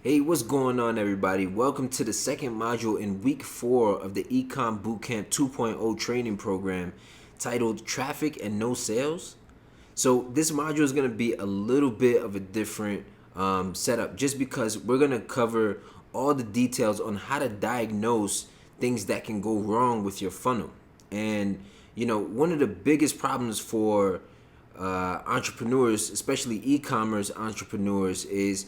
Hey, what's going on, everybody? Welcome to the second module in week 4 of the Ecom Bootcamp 2.0 training program titled Traffic and No Sales. So, this module is going to be a little bit of a different setup just because we're going to cover all the details on how to diagnose things that can go wrong with your funnel. And, one of the biggest problems for entrepreneurs, especially e-commerce entrepreneurs, is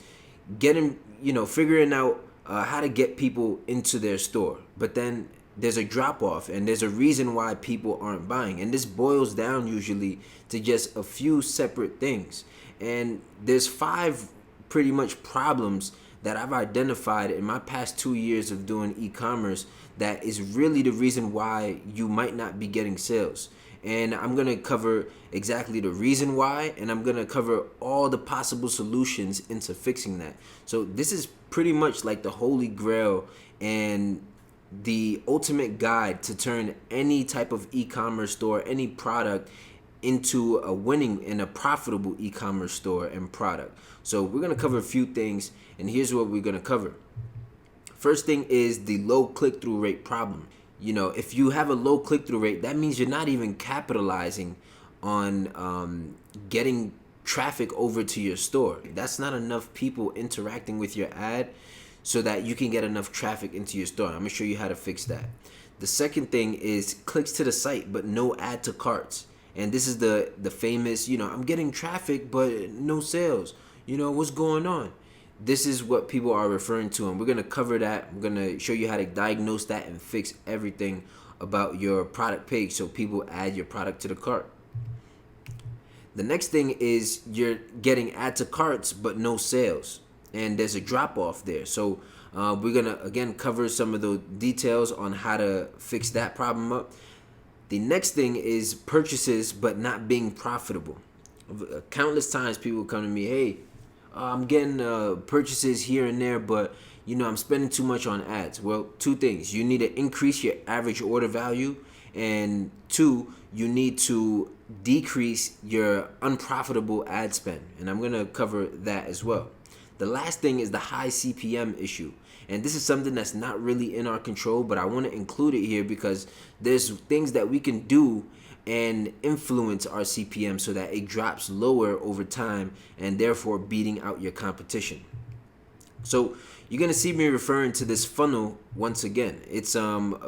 figuring out how to get people into their store. But then there's a drop off and there's a reason why people aren't buying. And this boils down usually to just a few separate things. And there's 5 pretty much problems that I've identified in my past 2 years of doing e-commerce that is really the reason why you might not be getting sales. And I'm going to cover exactly the reason why, and I'm going to cover all the possible solutions into fixing that. So this is pretty much like the holy grail and the ultimate guide to turn any type of e-commerce store, any product, into a winning and a profitable e-commerce store and product. So we're going to cover a few things, and here's what we're going to cover. First thing is the low click-through rate problem. If you have a low click-through rate, that means you're not even capitalizing on getting traffic over to your store. That's not enough people interacting with your ad so that you can get enough traffic into your store. I'm going to show you how to fix that. The second thing is clicks to the site, but no add to carts. And this is the famous, I'm getting traffic, but no sales. What's going on? This is what people are referring to, and we're going to cover that. I'm going to show you how to diagnose that and fix everything about your product page so people add your product to the cart. The next thing is you're getting add to carts but no sales, and there's a drop off there. So we're going to, again, cover some of the details on how to fix that problem up. The next thing is purchases but not being profitable. Countless times people come to me, hey, I'm getting purchases here and there, but I'm spending too much on ads. Well, 2 things. You need to increase your average order value, and 2, you need to decrease your unprofitable ad spend. And I'm going to cover that as well. The last thing is the high CPM issue. And this is something that's not really in our control, but I want to include it here because there's things that we can do and influence our CPM so that it drops lower over time and therefore beating out your competition. So you're going to see me referring to this funnel once again. It's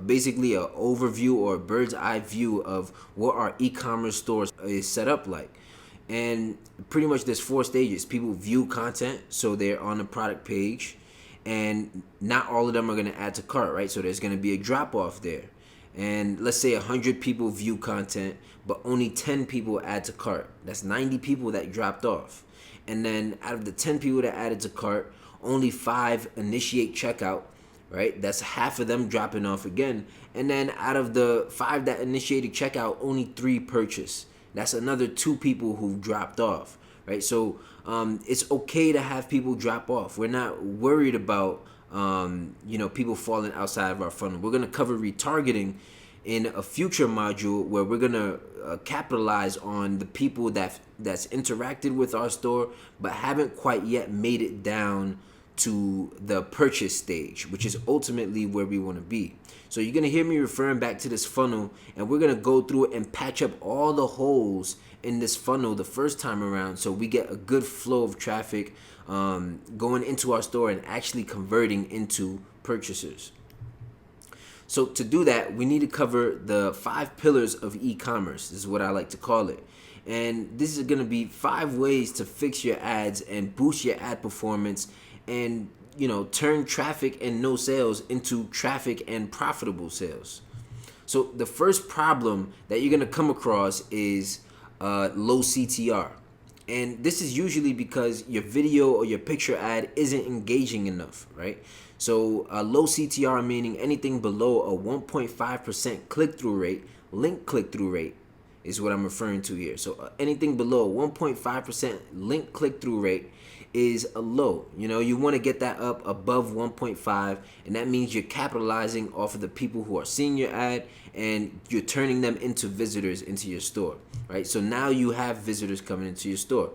basically an overview or a bird's eye view of what our e-commerce store is set up like. And pretty much there's 4 stages. People view content, so they're on the product page, and not all of them are going to add to cart, right? So there's going to be a drop off there. And let's say 100 people view content, but only 10 people add to cart. That's 90 people that dropped off. And then out of the 10 people that added to cart, only 5 initiate checkout, right? That's half of them dropping off again. And then out of the 5 that initiated checkout, only 3 purchase. That's another 2 people who dropped off, right? So it's okay to have people drop off. We're not worried about people falling outside of our funnel. We're going to cover retargeting in a future module where we're going to capitalize on the people that's interacted with our store but haven't quite yet made it down to the purchase stage, which is ultimately where we want to be. So you're going to hear me referring back to this funnel, and we're going to go through it and patch up all the holes in this funnel the first time around so we get a good flow of traffic going into our store and actually converting into purchasers. So to do that, we need to cover the 5 pillars of e-commerce. This is what I like to call it. And this is going to be 5 ways to fix your ads and boost your ad performance and turn traffic and no sales into traffic and profitable sales. So the first problem that you're going to come across is low CTR. And this is usually because your video or your picture ad isn't engaging enough, right? So low CTR meaning anything below a 1.5% click-through rate, link click-through rate is what I'm referring to here. So anything below 1.5% link click-through rate is a low. You want to get that up above 1.5, and that means you're capitalizing off of the people who are seeing your ad and you're turning them into visitors into your store, right? So now you have visitors coming into your store.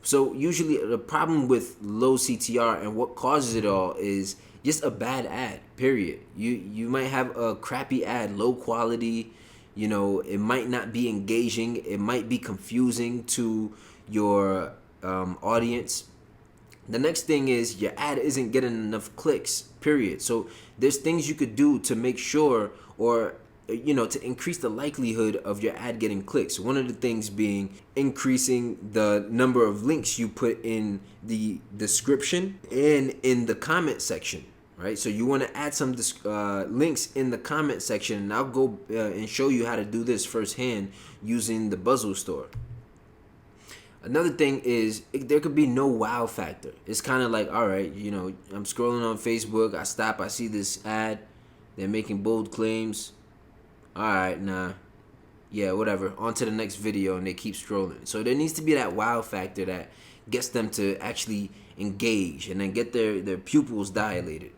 So usually the problem with low CTR and what causes it all is just a bad ad, period. You might have a crappy ad, low quality, it might not be engaging, it might be confusing to your audience. The next thing is your ad isn't getting enough clicks, period. So there's things you could do to make sure, or to increase the likelihood of your ad getting clicks. One of the things being increasing the number of links you put in the description and in the comment section, right? So you want to add some links in the comment section, and I'll go and show you how to do this firsthand using the Buzzle store. Another thing is there could be no wow factor. It's kind of like, all right, I'm scrolling on Facebook, I stop, I see this ad, they're making bold claims. All right, nah, yeah, whatever. On to the next video, and they keep scrolling. So there needs to be that wow factor that gets them to actually engage and then get their pupils dilated.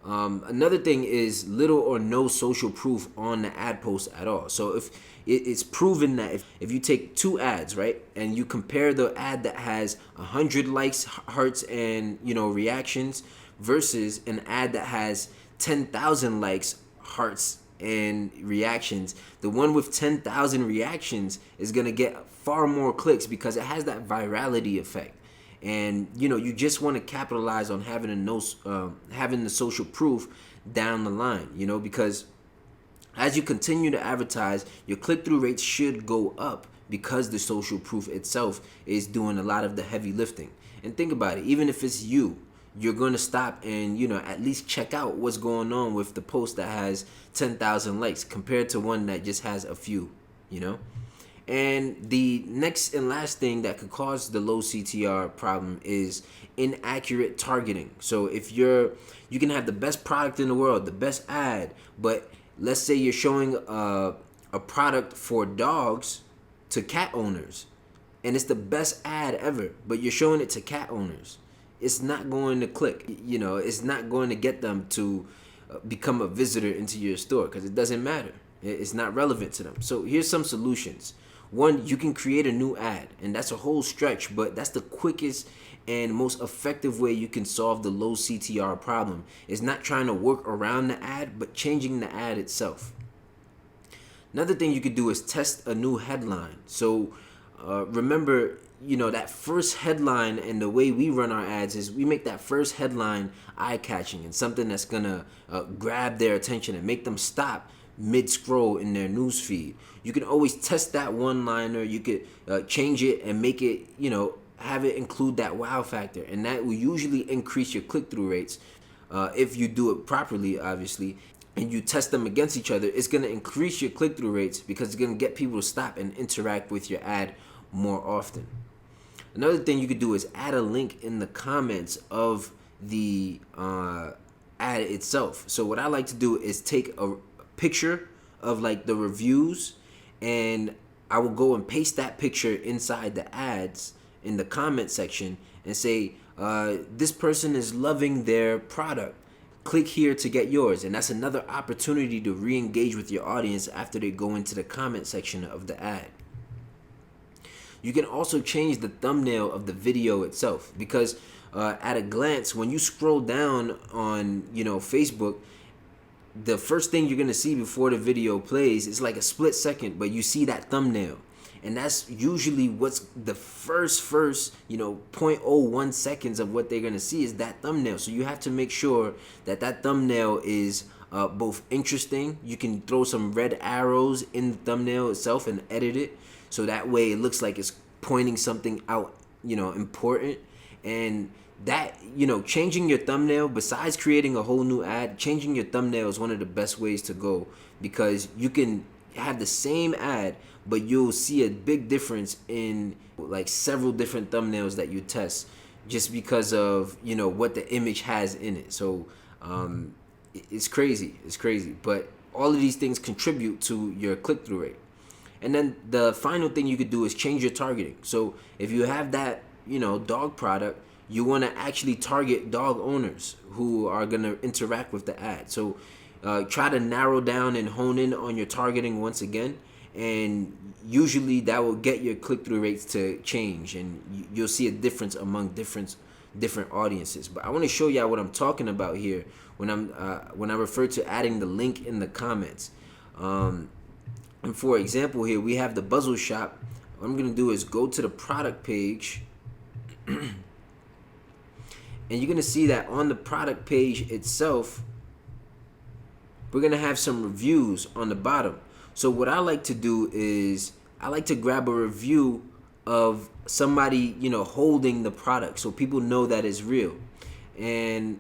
Another thing is little or no social proof on the ad post at all. So if it's proven that if you take two ads, right, and you compare the ad that has 100 likes, hearts, and reactions versus an ad that has 10,000 likes, hearts, and reactions, the one with 10,000 reactions is gonna get far more clicks because it has that virality effect. And you just want to capitalize on having the social proof down the line, because as you continue to advertise, your click-through rates should go up because the social proof itself is doing a lot of the heavy lifting. And think about it, even if it's you're going to stop and at least check out what's going on with the post that has 10,000 likes compared to one that just has a few. And the next and last thing that could cause the low CTR problem is inaccurate targeting. So if you can have the best product in the world, the best ad, but let's say you're showing a product for dogs to cat owners, and it's the best ad ever, but you're showing it to cat owners, it's not going to click. It's not going to get them to become a visitor into your store because it doesn't matter. It's not relevant to them. So here's some solutions. One, you can create a new ad, and that's a whole stretch, but that's the quickest and most effective way you can solve the low CTR problem. It's not trying to work around the ad, but changing the ad itself. Another thing you could do is test a new headline. So remember, that first headline, and the way we run our ads is we make that first headline eye-catching and something that's gonna grab their attention and make them stop mid-scroll in their news feed. You can always test that one-liner. You could change it and make it, have it include that wow factor, and that will usually increase your click-through rates if you do it properly, obviously. And you test them against each other, it's going to increase your click-through rates because it's going to get people to stop and interact with your ad more often. Another thing you could do is add a link in the comments of the ad itself. So what I like to do is take a picture of like the reviews, and I will go and paste that picture inside the ads in the comment section and say, this person is loving their product. Click here to get yours. And that's another opportunity to re-engage with your audience after they go into the comment section of the ad. You can also change the thumbnail of the video itself because at a glance, when you scroll down on Facebook, the first thing you're gonna see before the video plays is like a split second, but you see that thumbnail, and that's usually what's the first 0.01 seconds of what they're gonna see is that thumbnail. So you have to make sure that thumbnail is both interesting. You can throw some red arrows in the thumbnail itself and edit it so that way it looks like it's pointing something out, important. And that, changing your thumbnail, besides creating a whole new ad, changing your thumbnail is one of the best ways to go, because you can have the same ad, but you'll see a big difference in like several different thumbnails that you test just because of, what the image has in it. So it's crazy. But all of these things contribute to your click-through rate. And then the final thing you could do is change your targeting. So if you have that, dog product, you want to actually target dog owners who are going to interact with the ad. So try to narrow down and hone in on your targeting once again. and usually that will get your click-through rates to change, and you'll see a difference among different audiences. But I want to show y'all what I'm talking about here when I refer to adding the link in the comments. And for example, here we have the Buzzle Shop. What I'm gonna do is go to the product page, and you're gonna see that on the product page itself, we're gonna have some reviews on the bottom. So what I like to do is I like to grab a review of somebody, holding the product, so people know that it's real. And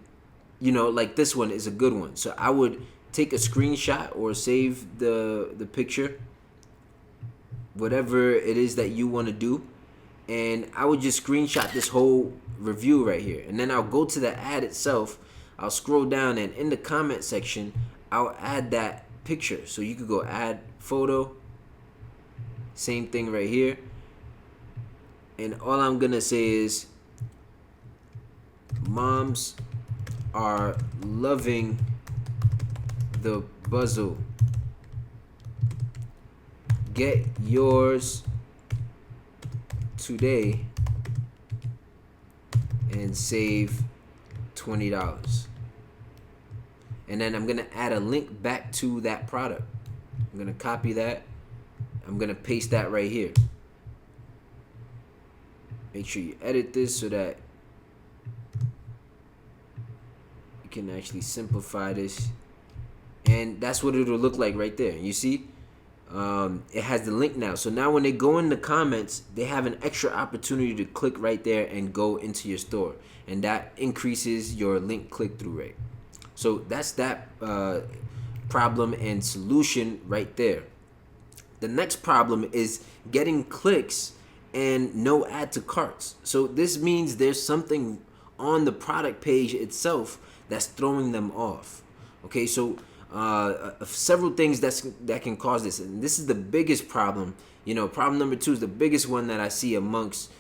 like this one is a good one. So I would take a screenshot or save the picture, whatever it is that you want to do, and I would just screenshot this whole review right here, and then I'll go to the ad itself. I'll scroll down, and in the comment section I'll add that picture. So you could go add photo, same thing right here, and all I'm gonna say is moms are loving the Buzzle. Get yours today and save $20. And then I'm gonna add a link back to that product. I'm gonna copy that. I'm gonna paste that right here. Make sure you edit this so that you can actually simplify this. And that's what it'll look like right there. You see? It has the link now. So now when they go in the comments, they have an extra opportunity to click right there and go into your store. And that increases your link click-through rate. So that's that problem and solution right there. The next problem is getting clicks and no add to carts. So this means there's something on the product page itself that's throwing them off. Okay, so several things that can cause this, and this is the biggest problem. Problem number 2 is the biggest one that I see amongst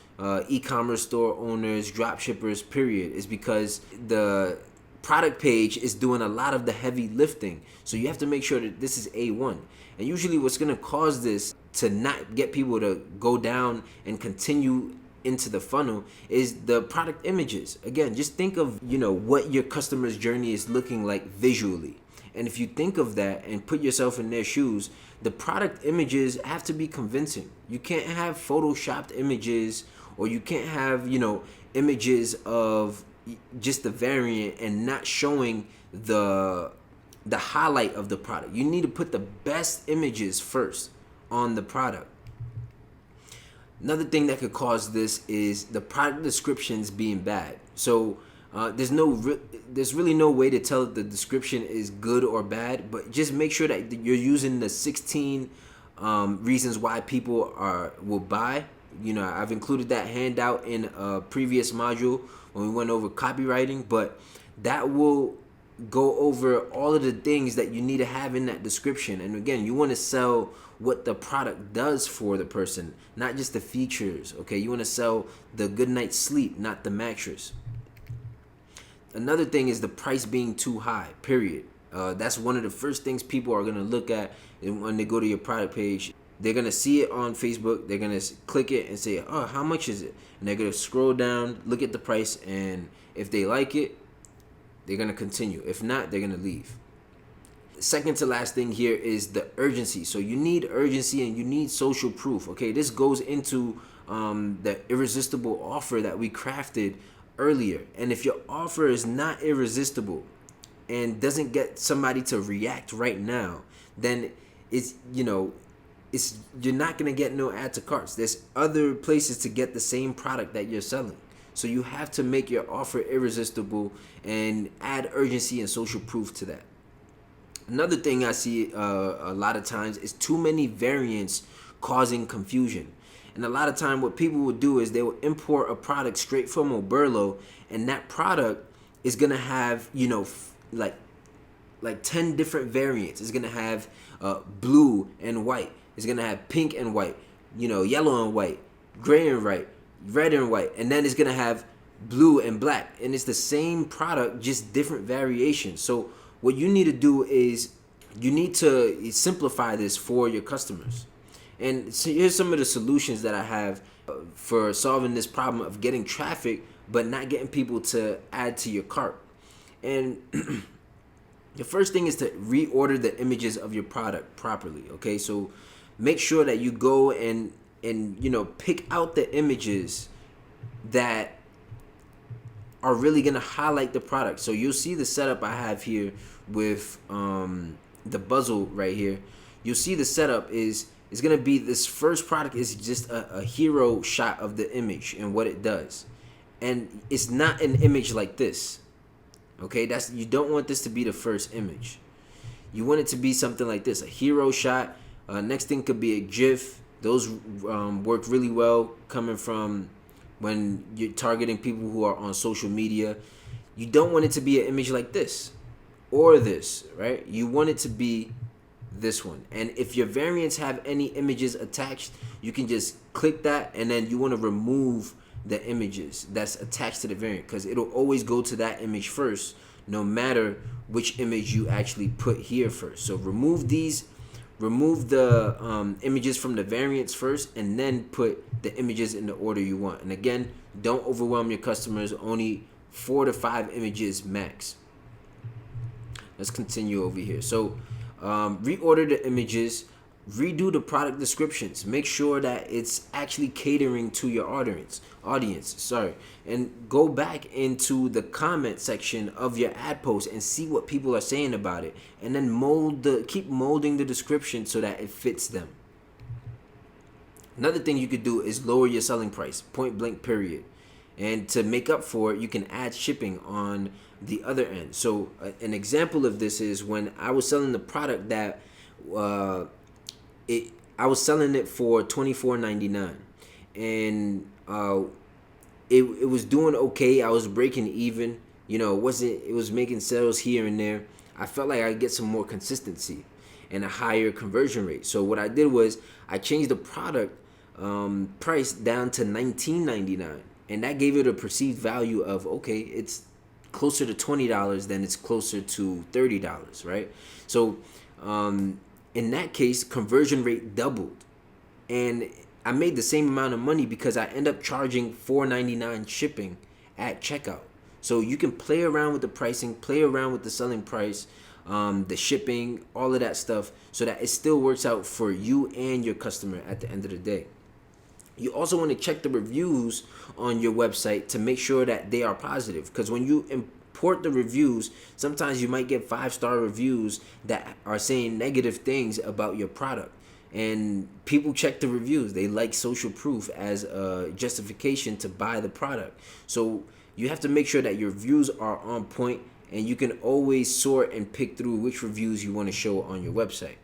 e-commerce store owners, drop shippers, period, is because the product page is doing a lot of the heavy lifting. So you have to make sure that this is A1. And usually what's going to cause this to not get people to go down and continue into the funnel is the product images. Again, just think of what your customer's journey is looking like visually. And if you think of that and put yourself in their shoes, the product images have to be convincing. You can't have photoshopped images, or you can't have, images of just the variant and not showing the highlight of the product. You need to put the best images first on the product. Another thing that could cause this is the product descriptions being bad. So there's really no way to tell if the description is good or bad, but just make sure that you're using the 16 reasons why people will buy. I've included that handout in a previous module when we went over copywriting, but that will go over all of the things that you need to have in that description. And again, you want to sell what the product does for the person, not just the features. Okay, you want to sell the good night's sleep, not the mattress. Another thing is the price being too high, period. That's one of the first things people are going to look at when they go to your product page. They're going to see it on Facebook. They're going to click it and say, oh, how much is it? And they're going to scroll down, look at the price, and if they like it, they're going to continue. If not, they're going to leave. The second to last thing here is the urgency. So you need urgency and you need social proof. Okay, this goes into the irresistible offer that we crafted earlier. And if your offer is not irresistible and doesn't get somebody to react right now, then you're not going to get no add to carts. There's other places to get the same product that you're selling. So you have to make your offer irresistible and add urgency and social proof to that. Another thing I see a lot of times is too many variants causing confusion. And a lot of time what people will do is they will import a product straight from Oberlo, and that product is going to have, like 10 different variants. It's going to have blue and white. It's going to have pink and white, yellow and white, gray and white, red and white. And then it's going to have blue and black. And it's the same product, just different variations. So what you need to do is you need to simplify this for your customers. And so here's some of the solutions that I have for solving this problem of getting traffic but not getting people to add to your cart. And the first thing is to reorder the images of your product properly. Okay, so make sure that you go and pick out the images that are really gonna highlight the product. So you'll see the setup I have here with the bezel right here. You'll see the setup is gonna be, this first product is just a hero shot of the image and what it does, and it's not an image like this. Okay, you don't want this to be the first image. You want it to be something like this, a hero shot. Next thing could be a GIF. Those work really well coming from when you're targeting people who are on social media. You don't want it to be an image like this or this, right? You want it to be this one. And if your variants have any images attached, you can just click that, and then you want to remove the images that's attached to the variant, because it'll always go to that image first, no matter which image you actually put here first. So remove the images from the variants first, and then put the images in the order you want. And again, don't overwhelm your customers. Only 4 to 5 images max. Let's continue over here. So reorder the images, redo the product descriptions. Make sure that it's actually catering to your audience. And go back into the comment section of your ad post and see what people are saying about it, and then keep molding the description so that it fits them. Another thing you could do is lower your selling price, point blank period. And to make up for it, you can add shipping on the other end. So an example of this is when I was selling the product that I was selling it for $24.99, and it was doing okay. I was breaking even. It was making sales here and there. I felt like I'd get some more consistency and a higher conversion rate. So what I did was I changed the product price down to $19.99, and that gave it a perceived value of, okay, it's closer to $20 than it's closer to $30, right? So in that case, conversion rate doubled, and I made the same amount of money because I end up charging $4.99 shipping at checkout. So you can play around with the pricing, play around with the selling price, the shipping, all of that stuff, so that it still works out for you and your customer at the end of the day. You also want to check the reviews on your website to make sure that they are positive, because when you import the reviews, sometimes you might get 5-star reviews that are saying negative things about your product. And people check the reviews. They like social proof as a justification to buy the product. So you have to make sure that your reviews are on point, and you can always sort and pick through which reviews you want to show on your website.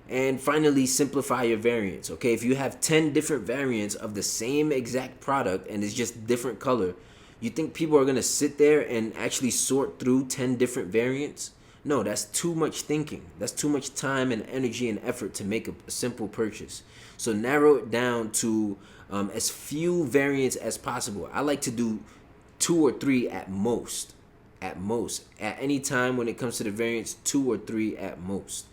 And finally, simplify your variants. Okay, if you have 10 different variants of the same exact product and it's just different color, you think people are going to sit there and actually sort through 10 different variants? No, that's too much thinking. That's too much time and energy and effort to make a simple purchase. So narrow it down to as few variants as possible. I like to do 2 or 3 at most. At any time when it comes to the variants, 2 or 3 at most.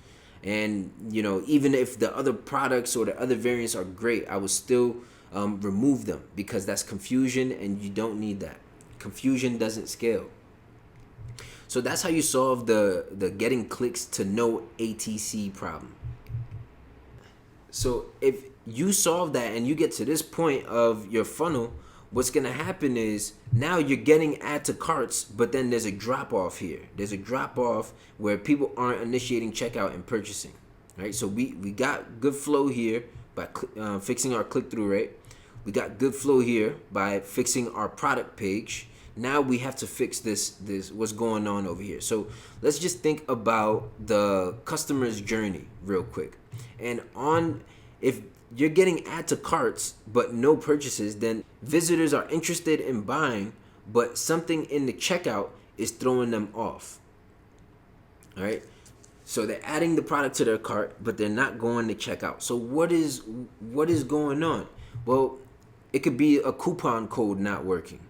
And even if the other products or the other variants are great, I would still remove them, because that's confusion, and you don't need that. Confusion doesn't scale. So that's how you solve the getting clicks to no ATC problem. So if you solve that and you get to this point of your funnel, what's going to happen is now you're getting add to carts, but then there's a drop off here. There's a drop off where people aren't initiating checkout and purchasing, right? So we got good flow here by fixing our click-through rate. We got good flow here by fixing our product page. Now we have to fix this what's going on over here. So let's just think about the customer's journey real quick. And if you're getting add to carts but no purchases, then visitors are interested in buying, but something in the checkout is throwing them off. All right? So they're adding the product to their cart, but they're not going to checkout. So what is going on? Well, it could be a coupon code not working.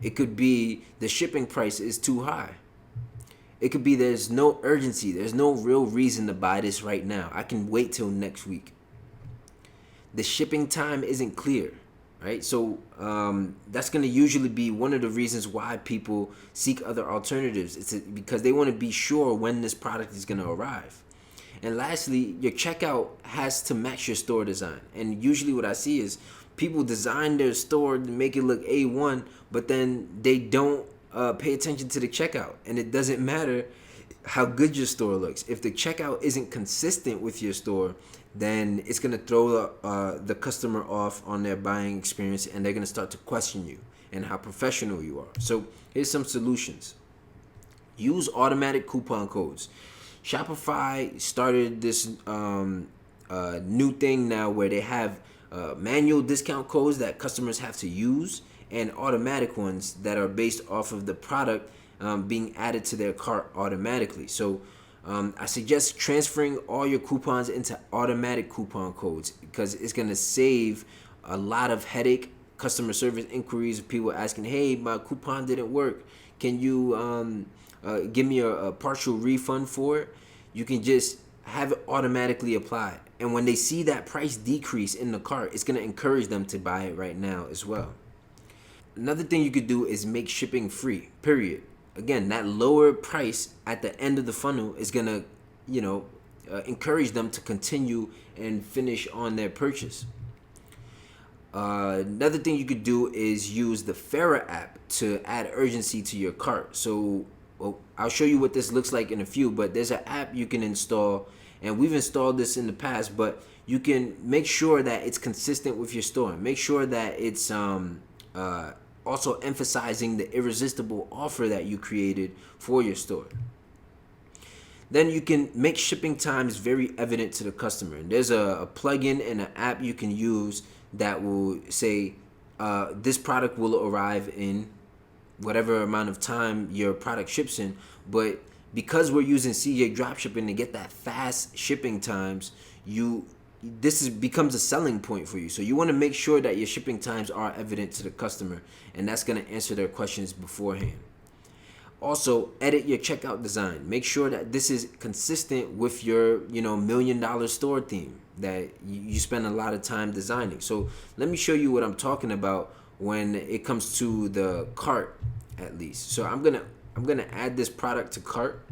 It could be the shipping price is too high. It could be there's no urgency. There's no real reason to buy this right now. I can wait till next week. the shipping time isn't clear, right? So that's going to usually be one of the reasons why people seek other alternatives. It's because they want to be sure when this product is going to arrive. And lastly, your checkout has to match your store design. And usually what I see is people design their store to make it look A1, but then they don't pay attention to the checkout. And it doesn't matter how good your store looks. If the checkout isn't consistent with your store, then it's going to throw the customer off on their buying experience, and they're going to start to question you and how professional you are. So here's some solutions. Use automatic coupon codes. Shopify started this new thing now where they have manual discount codes that customers have to use, and automatic ones that are based off of the product being added to their cart automatically. So I suggest transferring all your coupons into automatic coupon codes, because it's going to save a lot of headache, customer service inquiries of people asking, hey, my coupon didn't work. Can you give me a partial refund for it? You can just have it automatically applied. And when they see that price decrease in the cart, it's going to encourage them to buy it right now as well. Another thing you could do is make shipping free, period. Again, that lower price at the end of the funnel is going to, encourage them to continue and finish on their purchase. Another thing you could do is use the Fairer app to add urgency to your cart. So I'll show you what this looks like in a few, but there's an app you can install, and we've installed this in the past, but you can make sure that it's consistent with your store. Make sure that it's also emphasizing the irresistible offer that you created for your store. Then you can make shipping times very evident to the customer. And there's a plugin and an app you can use that will say this product will arrive in whatever amount of time your product ships in. But because we're using CJ Dropshipping to get that fast shipping times, becomes a selling point for you. So you want to make sure that your shipping times are evident to the customer, and that's going to answer their questions beforehand. Also, edit your checkout design. Make sure that this is consistent with your, $1 million store theme that you spend a lot of time designing. So let me show you what I'm talking about when it comes to the cart, at least. So I'm gonna add this product to cart.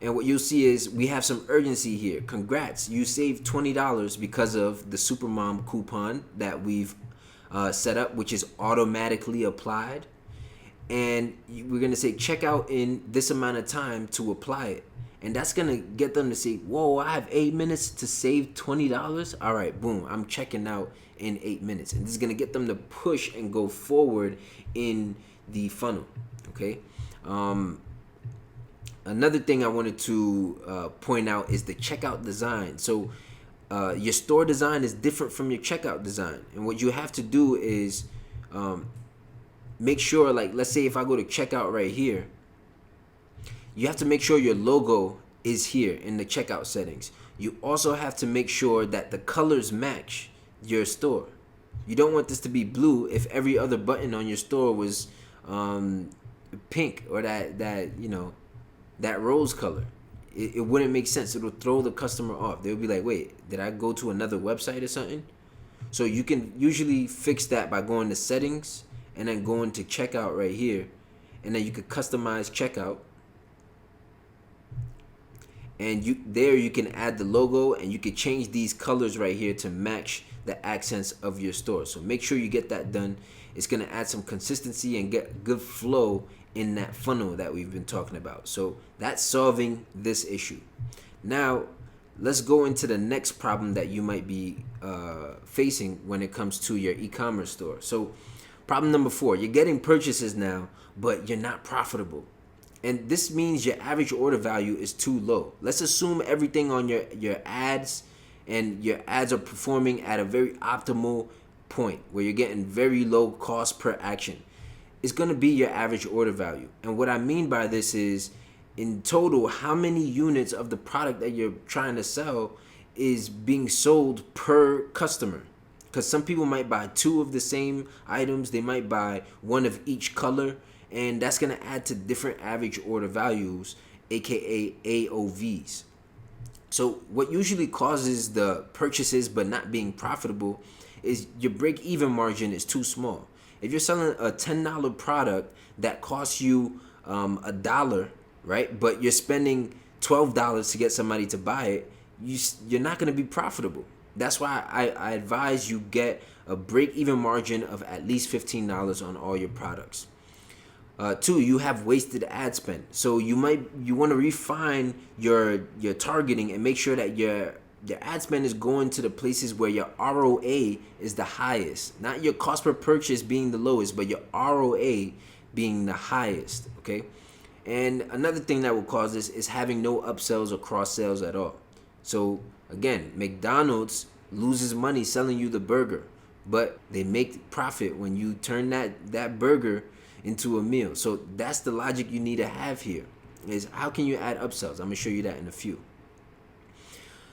And what you'll see is we have some urgency here. Congrats, you saved $20 because of the Supermom coupon that we've set up, which is automatically applied. And we're going to say check out in this amount of time to apply it. And that's going to get them to say, whoa, I have 8 minutes to save $20. All right, boom, I'm checking out in 8 minutes. And this is going to get them to push and go forward in the funnel, okay? Another thing I wanted to point out is the checkout design. So your store design is different from your checkout design. And what you have to do is make sure, like, let's say if I go to checkout right here, you have to make sure your logo is here in the checkout settings. You also have to make sure that the colors match your store. You don't want this to be blue if every other button on your store was pink or that rose color. It wouldn't make sense. It'll throw the customer off. They'll be like, wait, did I go to another website or something? So you can usually fix that by going to settings and then going to checkout right here. And then you could customize checkout. And you can add the logo, and you can change these colors right here to match the accents of your store. So make sure you get that done. It's going to add some consistency and get good flow in that funnel that we've been talking about. So that's solving this issue. Now, let's go into the next problem that you might be facing when it comes to your e-commerce store. So problem number 4, you're getting purchases now, but you're not profitable. And this means your average order value is too low. Let's assume everything on your ads and your ads are performing at a very optimal point where you're getting very low cost per action. It's going to be your average order value. And what I mean by this is, in total, how many units of the product that you're trying to sell is being sold per customer. Because some people might buy 2 of the same items. They might buy 1 of each color. And that's going to add to different average order values, aka AOVs. So what usually causes the purchases but not being profitable is your break-even margin is too small. If you're selling a $10 product that costs you a dollar, right, but you're spending $12 to get somebody to buy it, you're not going to be profitable. That's why I advise you get a break-even margin of at least $15 on all your products. Two, you have wasted ad spend. So you want to refine your targeting and make sure that your ad spend is going to the places where your ROA is the highest. Not your cost per purchase being the lowest, but your ROA being the highest. Okay. And another thing that will cause this is having no upsells or cross sales at all. So again, McDonald's loses money selling you the burger, but they make profit when you turn that burger into a meal. So that's the logic you need to have here, is how can you add upsells? I'm gonna show you that in a few.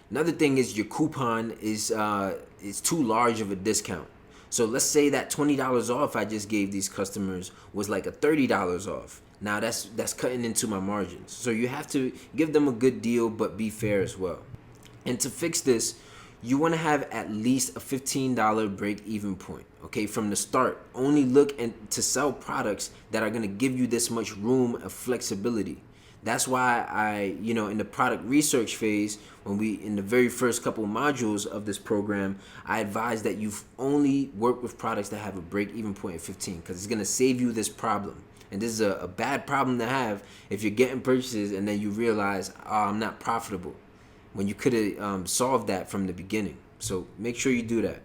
Another thing is your coupon is too large of a discount. So let's say that $20 off I just gave these customers was like a $30 off. Now that's cutting into my margins. So you have to give them a good deal, but be fair as well. And to fix this, you want to have at least a $15 break-even point. Okay, from the start, only look to sell products that are going to give you this much room of flexibility. That's why in the product research phase, in the very first couple modules of this program, I advise that you only work with products that have a break-even point of 15, because it's going to save you this problem. And this is a bad problem to have if you're getting purchases and then you realize, I'm not profitable, when you could have solved that from the beginning. So make sure you do that.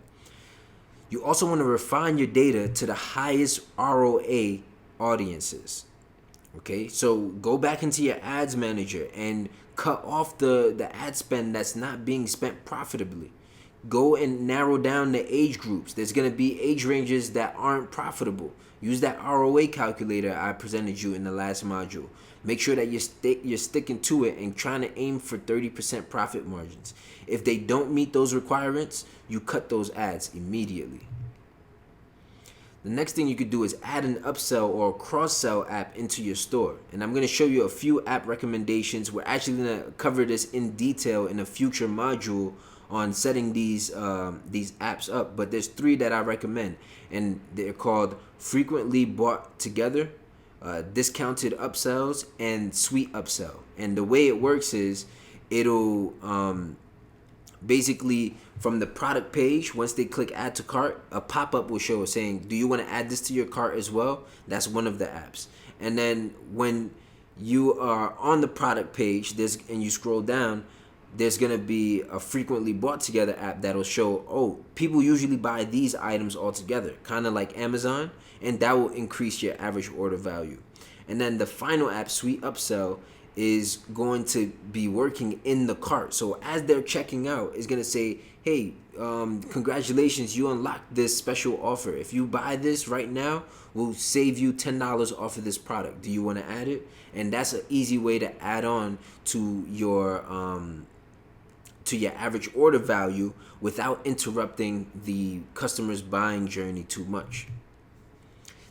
You also want to refine your data to the highest ROA audiences. Okay, so go back into your ads manager and cut off the ad spend that's not being spent profitably. Go and narrow down the age groups. There's going to be age ranges that aren't profitable. Use that ROA calculator I presented you in the last module. Make sure that you're sticking to it and trying to aim for 30% profit margins. If they don't meet those requirements, you cut those ads immediately. The next thing you could do is add an upsell or cross-sell app into your store. And I'm going to show you a few app recommendations. We're actually going to cover this in detail in a future module on setting these apps up. But there's 3 that I recommend. And they're called Frequently Bought Together, Discounted Upsells, and Sweet Upsell. And the way it works is it'll basically, from the product page, once they click add to cart, a pop-up will show saying, do you want to add this to your cart as well? That's one of the apps. And then when you are on the product page and you scroll down, there's going to be a frequently bought together app that'll show, people usually buy these items all together, kind of like Amazon, and that will increase your average order value. And then the final app, Sweet Upsell, is going to be working in the cart. So as they're checking out, it's going to say, hey, congratulations, you unlocked this special offer. If you buy this right now, we'll save you $10 off of this product. Do you want to add it? And that's an easy way to add on to your average order value without interrupting the customer's buying journey too much.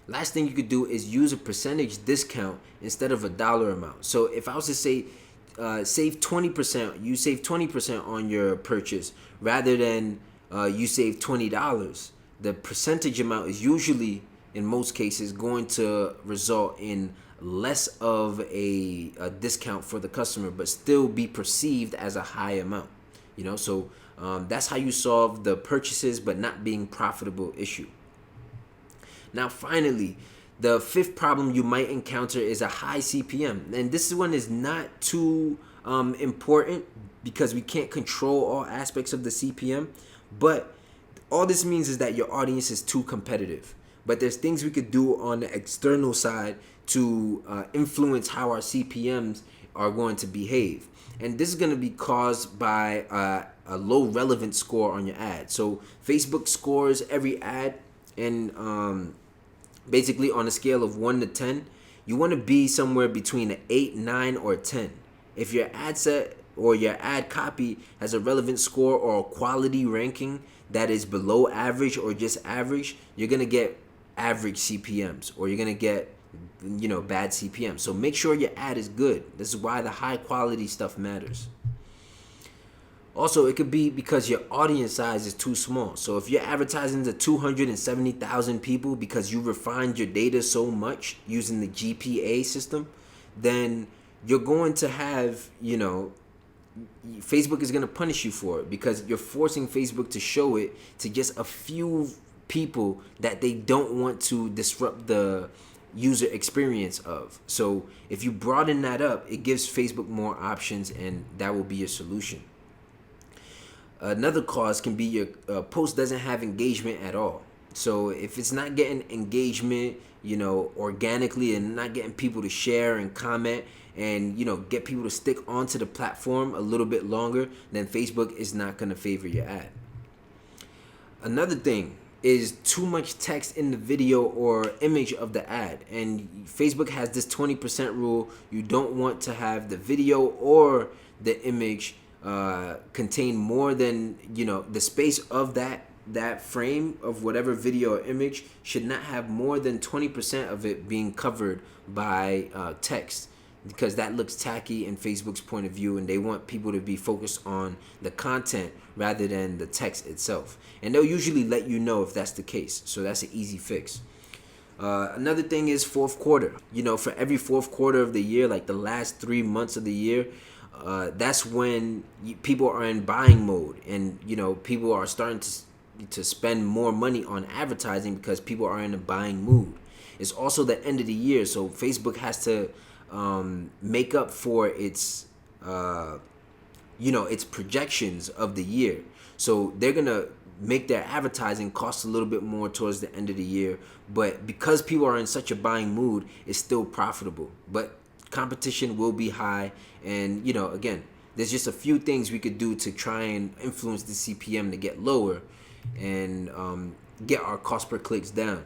Last thing you could do is use a percentage discount instead of a dollar amount. So if I was to say save 20%, you save 20% on your purchase rather than you save $20. The percentage amount is usually, in most cases, going to result in less of a discount for the customer, but still be perceived as a high amount. So that's how you solve the purchases but not being profitable issue. Now, finally, the 5th problem you might encounter is a high CPM. And this one is not too important because we can't control all aspects of the CPM. But all this means is that your audience is too competitive. But there's things we could do on the external side to influence how our CPMs are going to behave. And this is going to be caused by a low relevant score on your ad. So Facebook scores every ad, and basically on a scale of 1 to 10, you want to be somewhere between an 8, 9, or 10. If your ad set or your ad copy has a relevant score or a quality ranking that is below average or just average, you're going to get average CPMs, or you're going to get bad CPMs. So make sure your ad is good. This is why the high quality stuff matters. Also, it could be because your audience size is too small. So if you're advertising to 270,000 people because you refined your data so much using the GPA system, then you're going to have, Facebook is going to punish you for it because you're forcing Facebook to show it to just a few people that they don't want to disrupt the user experience of. So if you broaden that up, it gives Facebook more options, and that will be your solution. Another cause can be your post doesn't have engagement at all. So if it's not getting engagement, organically, and not getting people to share and comment and, get people to stick onto the platform a little bit longer, then Facebook is not going to favor your ad. Another thing is too much text in the video or image of the ad. And Facebook has this 20% rule. You don't want to have the video or the image contain more than, the space of that frame of whatever video or image should not have more than 20% of it being covered by text, because that looks tacky in Facebook's point of view, and they want people to be focused on the content rather than the text itself. And they'll usually let you know if that's the case. So that's an easy fix. Another thing is fourth quarter. For every fourth quarter of the year, like the last 3 months of the year, that's when people are in buying mode, and people are starting to spend more money on advertising because people are in a buying mood. It's also the end of the year, so Facebook has to make up for its its projections of the year. So they're gonna make their advertising cost a little bit more towards the end of the year, but because people are in such a buying mood, it's still profitable. But competition will be high, and again, there's just a few things we could do to try and influence the CPM to get lower and get our cost per clicks down.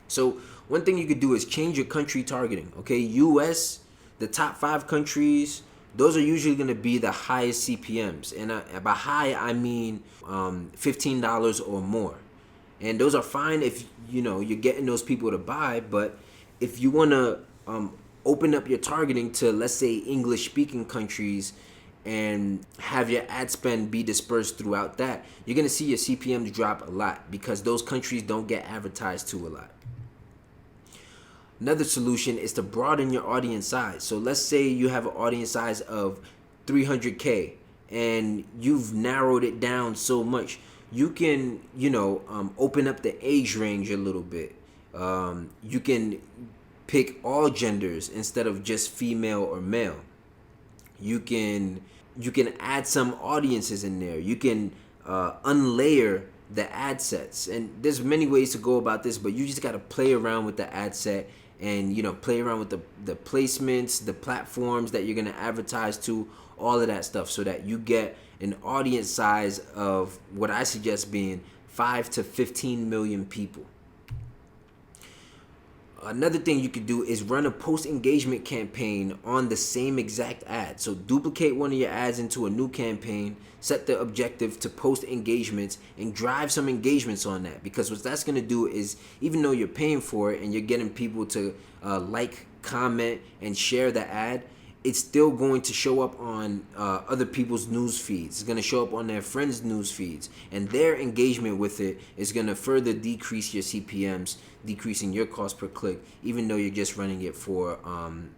So one thing you could do is change your country targeting. Okay, US, the top 5 countries, those are usually going to be the highest CPMs, and by high I mean $15 or more. And those are fine if you're getting those people to buy. But if you want to open up your targeting to, let's say, English speaking countries and have your ad spend be dispersed throughout that, you're going to see your CPMs drop a lot because those countries don't get advertised to a lot. Another solution is to broaden your audience size. So let's say you have an audience size of 300K and you've narrowed it down so much. You can, open up the age range a little bit. You can pick all genders instead of just female or male. You can add some audiences in there. You can unlayer the ad sets, and there's many ways to go about this, but you just got to play around with the ad set and play around with the placements, the platforms that you're going to advertise to, all of that stuff, so that you get an audience size of what I suggest being 5 to 15 million people. Another thing you could do is run a post-engagement campaign on the same exact ad. So duplicate one of your ads into a new campaign, set the objective to post engagements, and drive some engagements on that. Because what that's going to do is, even though you're paying for it and you're getting people to like, comment, and share the ad, it's still going to show up on other people's news feeds. It's going to show up on their friends' news feeds. And their engagement with it is going to further decrease your CPMs, decreasing your cost per click, even though you're just running it for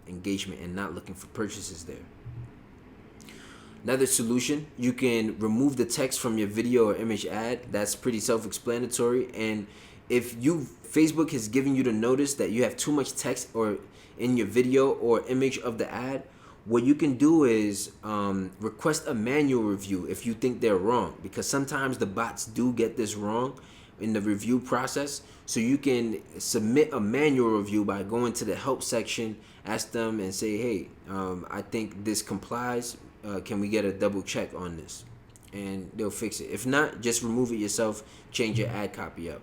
engagement and not looking for purchases there. Another solution, you can remove the text from your video or image ad. That's pretty self-explanatory. And if Facebook has given you the notice that you have too much text or in your video or image of the ad, what you can do is request a manual review if you think they're wrong, because sometimes the bots do get this wrong in the review process. So you can submit a manual review by going to the help section, ask them and say, hey, I think this complies. Can we get a double check on this? And they'll fix it. If not, just remove it yourself, change your ad copy up.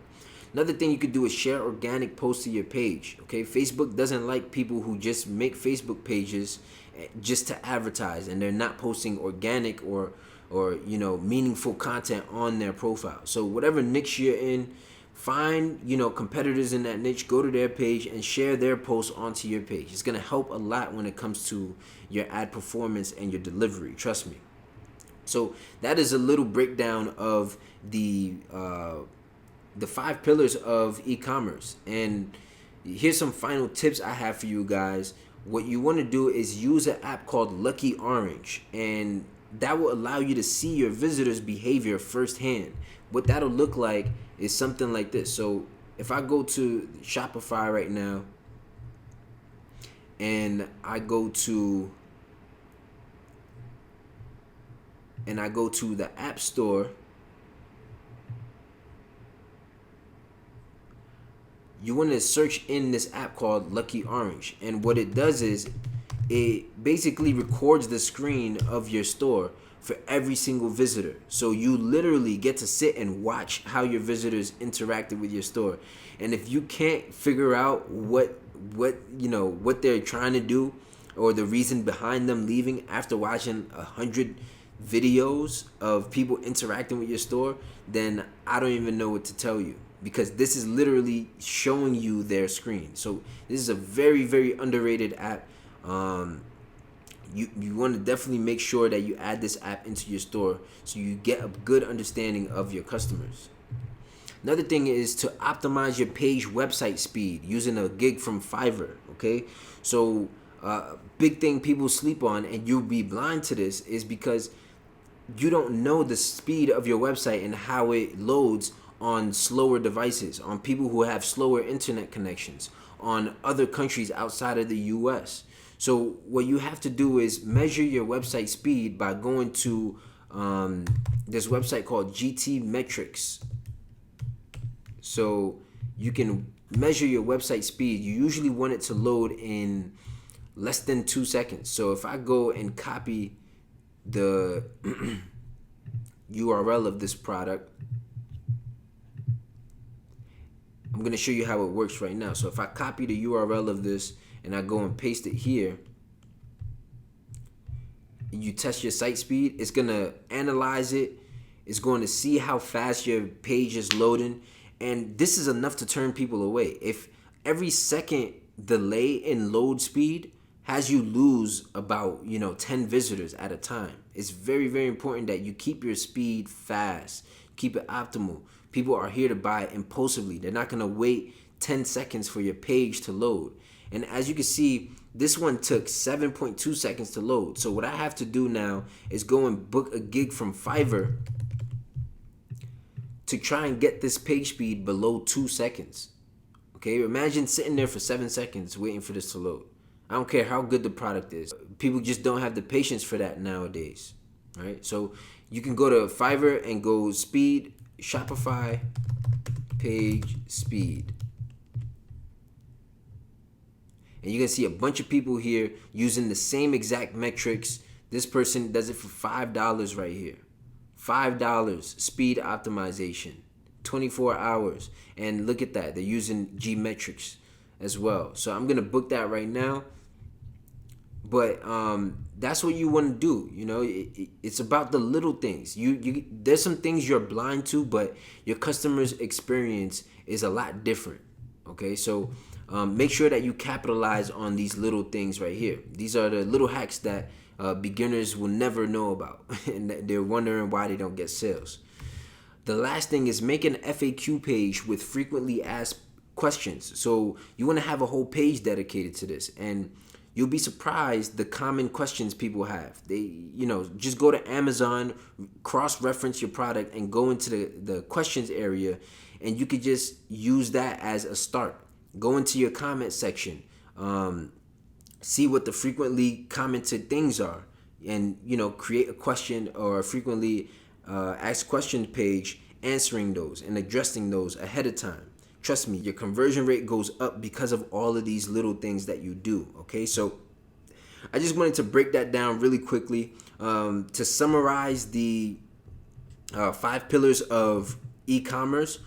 Another thing you could do is share organic posts to your page. Okay, Facebook doesn't like people who just make Facebook pages just to advertise, and they're not posting organic or meaningful content on their profile. So whatever niche you're in, find competitors in that niche, go to their page and share their posts onto your page. It's gonna help a lot when it comes to your ad performance and your delivery. Trust me. So that is a little breakdown of the 5 pillars of e-commerce. And here's some final tips I have for you guys. What you want to do is use an app called Lucky Orange, and that will allow you to see your visitors' behavior firsthand. What that'll look like is something like this. So if I go to Shopify right now and I go to the App Store, you want to search in this app called Lucky Orange. And what it does is it basically records the screen of your store for every single visitor. So you literally get to sit and watch how your visitors interacted with your store. And if you can't figure out what they're trying to do, or the reason behind them leaving after watching 100 videos of people interacting with your store, then I don't even know what to tell you, because this is literally showing you their screen. So this is a very, very underrated app. You want to definitely make sure that you add this app into your store so you get a good understanding of your customers. Another thing is to optimize your page website speed using a gig from Fiverr. Okay, so big thing people sleep on, and you'll be blind to this, is because you don't know the speed of your website and how it loads on slower devices, on people who have slower internet connections, on other countries outside of the US. So what you have to do is measure your website speed by going to this website called GT Metrics. So you can measure your website speed. You usually want it to load in less than 2 seconds. So if I go and copy the URL of this product, I'm going to show you how it works right now. So if I copy the URL of this and I go and paste it here, you test your site speed, it's going to analyze it. It's going to see how fast your page is loading. And this is enough to turn people away. If every second delay in load speed has you lose about 10 visitors at a time, it's very, very important that you keep your speed fast, keep it optimal. People are here to buy impulsively. They're not going to wait 10 seconds for your page to load. And as you can see, this one took 7.2 seconds to load. So what I have to do now is go and book a gig from Fiverr to try and get this page speed below 2 seconds. Okay, imagine sitting there for 7 seconds waiting for this to load. I don't care how good the product is. People just don't have the patience for that nowadays. All right, so you can go to Fiverr and go speed, Shopify page speed. And you can see a bunch of people here using the same exact metrics. This person does it for $5 right here. $5 speed optimization, 24 hours. And look at that, they're using G metrics as well. So I'm gonna book that right now. But that's what you want to do. It's about the little things. There's some things you're blind to, but your customer's experience is a lot different. Okay, so make sure that you capitalize on these little things right here. These are the little hacks that beginners will never know about, and they're wondering why they don't get sales. The last thing is make an FAQ page with frequently asked questions. So you want to have a whole page dedicated to this, and you'll be surprised the common questions people have. Just go to Amazon, cross-reference your product, and go into the questions area, and you could just use that as a start. Go into your comment section, see what the frequently commented things are, and create a question or a frequently asked questions page, answering those and addressing those ahead of time. Trust me, your conversion rate goes up because of all of these little things that you do. Okay, so I just wanted to break that down really quickly to summarize the 5 pillars of e-commerce.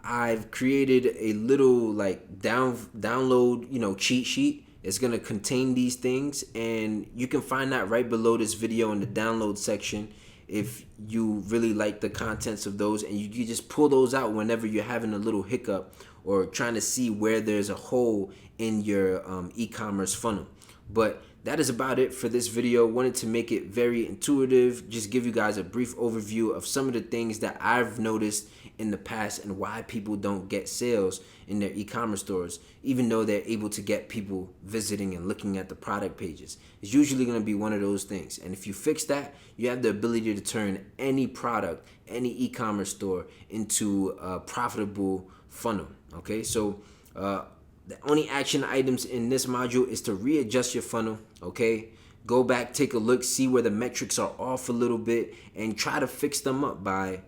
I've created a little download cheat sheet. It's gonna contain these things, and you can find that right below this video in the download section if you really like the contents of those, and you just pull those out whenever you're having a little hiccup or trying to see where there's a hole in your e-commerce funnel. But that is about it for this video. Wanted to make it very intuitive, just give you guys a brief overview of some of the things that I've noticed in the past and why people don't get sales in their e-commerce stores, even though they're able to get people visiting and looking at the product pages. It's usually going to be one of those things. And if you fix that, you have the ability to turn any product, any e-commerce store into a profitable funnel. Okay, so the only action items in this module is to readjust your funnel. Okay, go back, take a look, see where the metrics are off a little bit, and try to fix them up by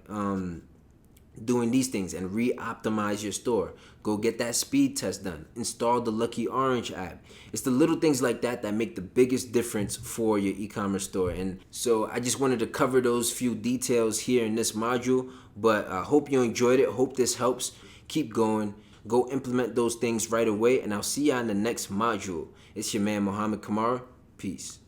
doing these things and re-optimize your store. Go get that speed test done. Install the Lucky Orange app. It's the little things like that that make the biggest difference for your e-commerce store. And so I just wanted to cover those few details here in this module, but I hope you enjoyed it. Hope this helps. Keep going. Go implement those things right away, and I'll see you in the next module. It's your man, Mohamed Camara. Peace.